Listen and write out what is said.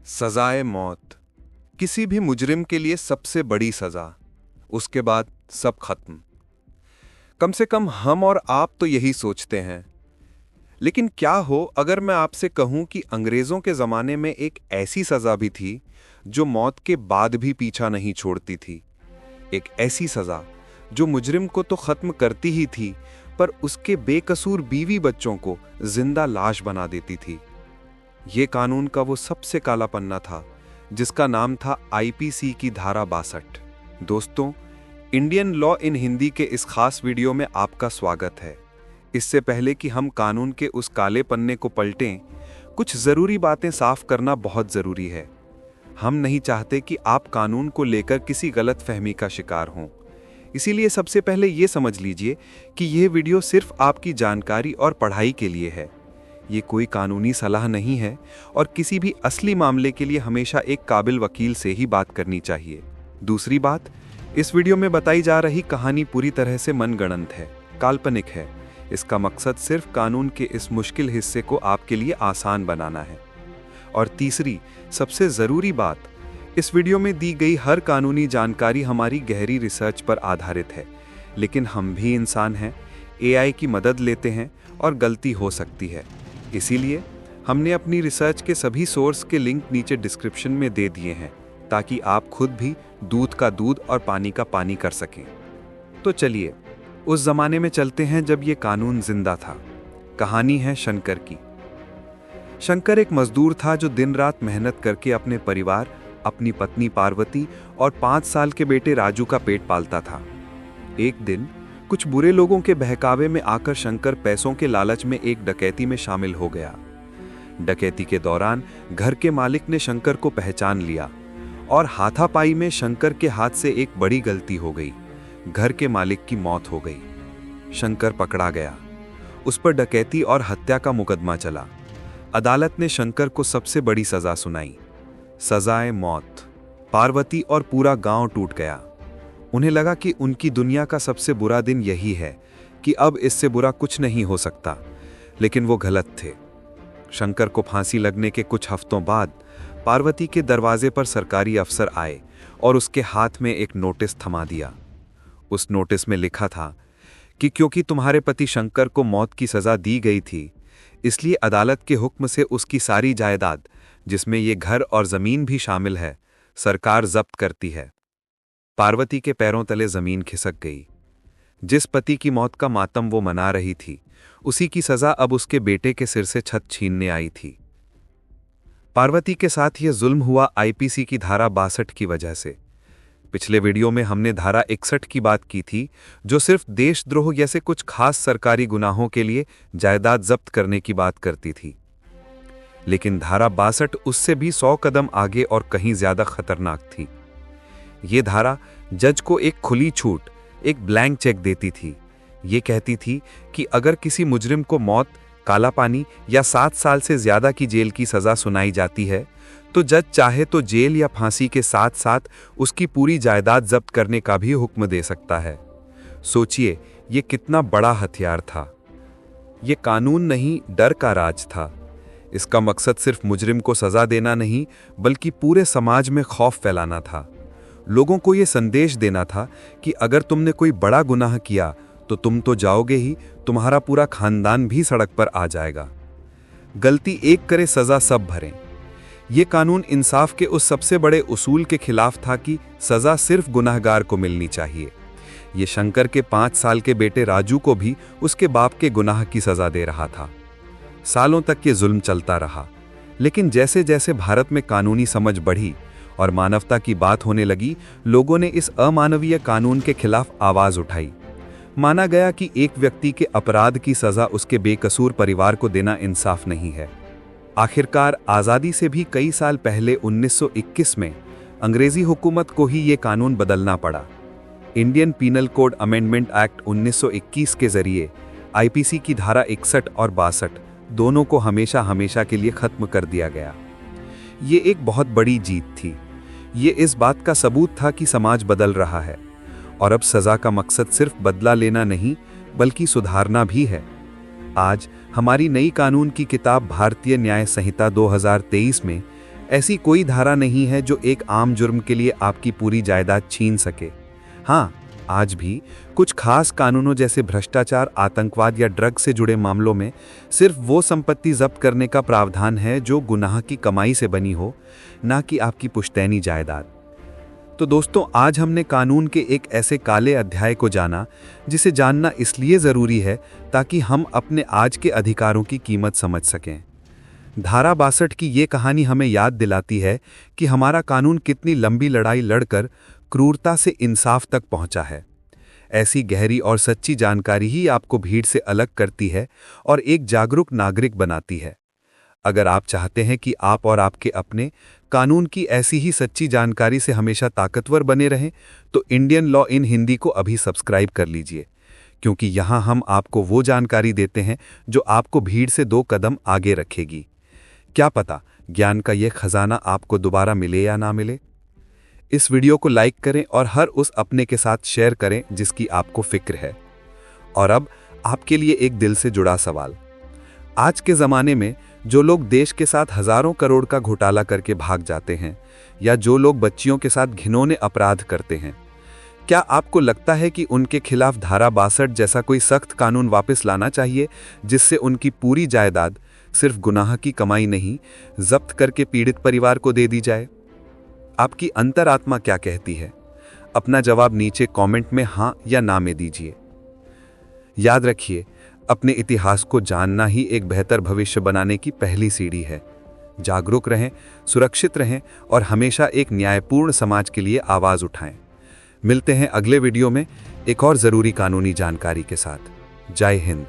सजाए मौत किसी भी मुजरिम के लिए सबसे बड़ी सजा। उसके बाद सब खत्म। कम से कम हम और आप तो यही सोचते हैं। लेकिन क्या हो अगर मैं आपसे कहूं कि अंग्रेजों के जमाने में एक ऐसी सजा भी थी जो मौत के बाद भी पीछा नहीं छोड़ती थी। एक ऐसी सजा जो मुजरिम को तो खत्म करती ही थी, पर उसके बेकसूर बीवी बच्चों को जिंदा लाश बना देती थी। ये कानून का वो सबसे काला पन्ना था जिसका नाम था आईपीसी की धारा 62। दोस्तों, इंडियन लॉ इन हिंदी के इस खास वीडियो में आपका स्वागत है। इससे पहले कि हम कानून के उस काले पन्ने को पलटें, कुछ जरूरी बातें साफ करना बहुत जरूरी है। हम नहीं चाहते कि आप कानून को लेकर किसी गलत फहमी का शिकार हों। इसीलिए सबसे पहले ये समझ लीजिए कि यह वीडियो सिर्फ आपकी जानकारी और पढ़ाई के लिए है। ये कोई कानूनी सलाह नहीं है और किसी भी असली मामले के लिए हमेशा एक काबिल वकील से ही बात करनी चाहिए। दूसरी बात, इस वीडियो में बताई जा रही कहानी पूरी तरह से मनगढ़ंत है, काल्पनिक है। इसका मकसद सिर्फ कानून के इस मुश्किल हिस्से को आपके लिए आसान बनाना है। और तीसरी, सबसे ज़रूरी बात, इस वीडियो में दी गई हर कानूनी जानकारी हमारी गहरी रिसर्च पर आधारित है। लेकिन हम भी इंसान हैं, एआई की मदद लेते हैं और गलती हो सकती है। इसीलिए हमने अपनी रिसर्च के सभी सोर्स के लिंक नीचे डिस्क्रिप्शन में दे दिए हैं, ताकि आप खुद भी दूध का दूध और पानी का पानी कर सकें। तो चलिए उस जमाने में चलते हैं जब ये कानून जिंदा था। कहानी है शंकर की। शंकर एक मजदूर था जो दिन रात मेहनत करके अपने परिवार, अपनी पत्नी पार्वती और 5 साल के बेटे राजू का पेट पालता था। एक दिन कुछ बुरे लोगों के बहकावे में आकर शंकर पैसों के लालच में एक डकैती में शामिल हो गया। डकैती के दौरान घर के मालिक ने शंकर को पहचान लिया और हाथापाई में शंकर के हाथ से एक बड़ी गलती हो गई। घर के मालिक की मौत हो गई। शंकर पकड़ा गया। उस पर डकैती और हत्या का मुकदमा चला। अदालत ने शंकर को सबसे बड़ी सजा सुनाई, सजाए मौत। पार्वती और पूरा गांव टूट गया। उन्हें लगा कि उनकी दुनिया का सबसे बुरा दिन यही है कि अब इससे बुरा कुछ नहीं हो सकता। लेकिन वो गलत थे। शंकर को फांसी लगने के कुछ हफ्तों बाद पार्वती के दरवाजे पर सरकारी अफसर आए और उसके हाथ में एक नोटिस थमा दिया। उस नोटिस में लिखा था कि क्योंकि तुम्हारे पति शंकर को मौत की सजा दी गई थी, इसलिए अदालत के हुक्म से उसकी सारी जायदाद, जिसमें ये घर और जमीन भी शामिल है, सरकार जब्त करती है। पार्वती के पैरों तले जमीन खिसक गई। जिस पति की मौत का मातम वो मना रही थी, उसी की सजा अब उसके बेटे के सिर से छत छीनने आई थी। पार्वती के साथ यह जुल्म हुआ आईपीसी की धारा 62 की वजह से। पिछले वीडियो में हमने धारा 61 की बात की थी, जो सिर्फ देशद्रोह जैसे कुछ खास सरकारी गुनाहों के लिए जायदाद जब्त करने की बात करती थी। लेकिन धारा 62 उससे भी 100 कदम आगे और कहीं ज्यादा खतरनाक थी। ये धारा जज को एक खुली छूट, एक ब्लैंक चेक देती थी। ये कहती थी कि अगर किसी मुजरिम को मौत, काला पानी या 7 साल से ज्यादा की जेल की सजा सुनाई जाती है, तो जज चाहे तो जेल या फांसी के साथ साथ उसकी पूरी जायदाद जब्त करने का भी हुक्म दे सकता है। सोचिए, ये कितना बड़ा हथियार था। ये कानून नहीं, डर का राज था। इसका मकसद सिर्फ मुजरिम को सजा देना नहीं, बल्कि पूरे समाज में खौफ फैलाना था। लोगों को यह संदेश देना था कि अगर तुमने कोई बड़ा गुनाह किया तो तुम तो जाओगे ही, तुम्हारा पूरा खानदान भी सड़क पर आ जाएगा। गलती एक करे, सजा सब भरें। यह कानून इंसाफ के उस सबसे बड़े उसूल के खिलाफ था कि सजा सिर्फ गुनाहगार को मिलनी चाहिए। यह शंकर के 5 साल के बेटे राजू को भी उसके बाप के गुनाह की सजा दे रहा था। सालों तक ये जुल्म चलता रहा। लेकिन जैसे जैसे भारत में कानूनी समझ बढ़ी और मानवता की बात होने लगी, लोगों ने इस अमानवीय कानून के खिलाफ आवाज उठाई। माना गया कि एक व्यक्ति के अपराध की सजा उसके बेकसूर परिवार को देना इंसाफ नहीं है। आखिरकार आज़ादी से भी कई साल पहले 1921 में अंग्रेजी हुकूमत को ही ये कानून बदलना पड़ा। Indian penal code amendment act 1921 के जरिए आईपीसी की धारा 61 और 62 दोनों को हमेशा हमेशा के लिए खत्म कर दिया गया। ये एक बहुत बड़ी जीत थी। ये इस बात का सबूत था कि समाज बदल रहा है और अब सजा का मकसद सिर्फ बदला लेना नहीं, बल्कि सुधारना भी है। आज हमारी नई कानून की किताब भारतीय न्याय संहिता 2023 में ऐसी कोई धारा नहीं है जो एक आम जुर्म के लिए आपकी पूरी जायदाद छीन सके। हाँ, आज भी कुछ खास कानूनों जैसे भ्रष्टाचार, आतंकवाद या ड्रग से जुड़े मामलों में सिर्फ वो संपत्ति जब्त करने का प्रावधान है जो गुनाह की कमाई से बनी हो, ना कि आपकी पुश्तैनी जायदाद। तो दोस्तों, आज हमने कानून के एक ऐसे काले अध्याय को जाना जिसे जानना इसलिए ज़रूरी है ताकि हम अपने आज के अधिकारों की कीमत समझ सकें। धारा 62 की ये कहानी हमें याद दिलाती है कि हमारा कानून कितनी लंबी लड़ाई लड़कर क्रूरता से इंसाफ तक पहुंचा है। ऐसी गहरी और सच्ची जानकारी ही आपको भीड़ से अलग करती है और एक जागरूक नागरिक बनाती है। अगर आप चाहते हैं कि आप और आपके अपने कानून की ऐसी ही सच्ची जानकारी से हमेशा ताकतवर बने रहें, तो इंडियन लॉ इन हिंदी को अभी सब्सक्राइब कर लीजिए, क्योंकि यहाँ हम आपको वो जानकारी देते हैं जो आपको भीड़ से 2 कदम आगे रखेगी। क्या पता ज्ञान का यह खजाना आपको दोबारा मिले या ना मिले। इस वीडियो को लाइक करें और हर उस अपने के साथ शेयर करें जिसकी आपको फिक्र है। और अब आपके लिए एक दिल से जुड़ा सवाल। आज के ज़माने में जो लोग देश के साथ हज़ारों करोड़ का घोटाला करके भाग जाते हैं, या जो लोग बच्चियों के साथ घिनौने अपराध करते हैं, क्या आपको लगता है कि उनके खिलाफ धारा 62 जैसा कोई सख्त कानून वापस लाना चाहिए, जिससे उनकी पूरी जायदाद सिर्फ गुनाह की कमाई नहीं, जब्त करके पीड़ित परिवार को दे दी जाए? आपकी अंतरात्मा क्या कहती है? अपना जवाब नीचे कमेंट में हाँ या ना में दीजिए। याद रखिए, अपने इतिहास को जानना ही एक बेहतर भविष्य बनाने की पहली सीढ़ी है। जागरूक रहें, सुरक्षित रहें और हमेशा एक न्यायपूर्ण समाज के लिए आवाज उठाएं। मिलते हैं अगले वीडियो में एक और जरूरी कानूनी जानकारी के साथ। जय हिंद।